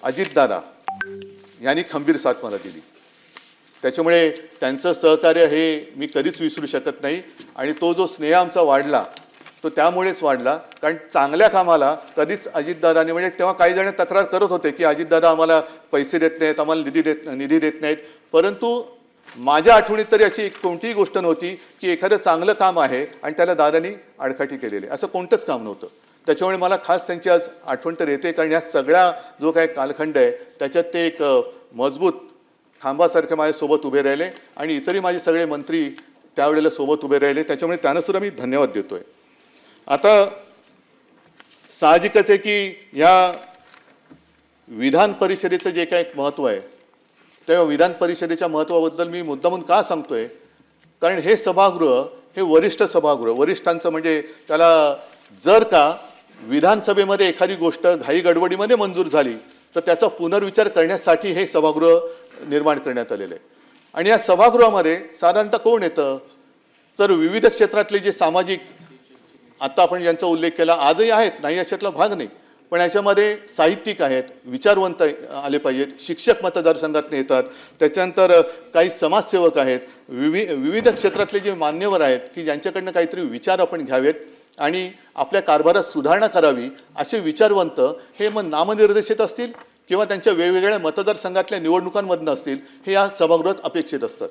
अजितदादा यांनी खंबीर साथ मला दिली. त्याच्यामुळे त्यांचं सहकार्य हे मी कधीच विसरू शकत नाही. आणि तो जो स्नेह आमचा वाढला तो त्यामुळेच वाढला कारण चांगल्या कामाला कधीच अजितदादांनी, म्हणजे तेव्हा काही जण तक्रार करत होते की अजितदादा आम्हाला पैसे देत नाहीत, आम्हाला निधी देत नाहीत. परंतु माझ्या आठवणीत तरी अशी कोणतीही गोष्ट नव्हती की एखादं चांगलं काम आहे आणि त्याला दादांनी आडकाठी केलेली, असं कोणतंच काम नव्हतं. त्याच्यामुळे मला खास त्यांची आज आठवण तर येते कारण या सगळ्या जो काही कालखंड आहे त्याच्यात ते एक मजबूत खांबासारखे माझ्यासोबत उभे राहिले आणि इतरही माझे सगळे मंत्री त्यावेळेला सोबत उभे राहिले. त्याच्यामुळे त्यांना सुद्धा मी धन्यवाद देतोय. आता साहजिकच आहे की या विधान परिषदेचं जे काही महत्त्व आहे तेव्हा विधान परिषदेच्या महत्त्वाबद्दल मी मुद्दामून का सांगतोय, कारण हे सभागृह हे वरिष्ठ सभागृह, वरिष्ठांचं म्हणजे त्याला जर का विधानसभेमध्ये एखादी गोष्ट घाई गडबडीमध्ये मंजूर झाली तर त्याचा पुनर्विचार करण्यासाठी हे सभागृह निर्माण करण्यात आलेलं आहे. आणि या सभागृहामध्ये साधारणतः कोण येतं तर विविध क्षेत्रातले जे सामाजिक, आता आपण ज्यांचा उल्लेख केला आजही आहेत, नाही अशातला भाग नाही, पण याच्यामध्ये साहित्यिक आहेत, विचारवंत आले पाहिजेत, शिक्षक मतदारसंघातून येतात, त्याच्यानंतर काही समाजसेवक आहेत, विविध क्षेत्रातले जे मान्यवर आहेत की ज्यांच्याकडनं काहीतरी विचार आपण घ्यावेत आणि आपल्या कारभारात सुधारणा करावी, असे विचारवंत हे मग नामनिर्देशित असतील किंवा त्यांच्या वेगवेगळ्या मतदारसंघातल्या निवडणुकांमधून असतील, हे या सभागृहात अपेक्षित असतात.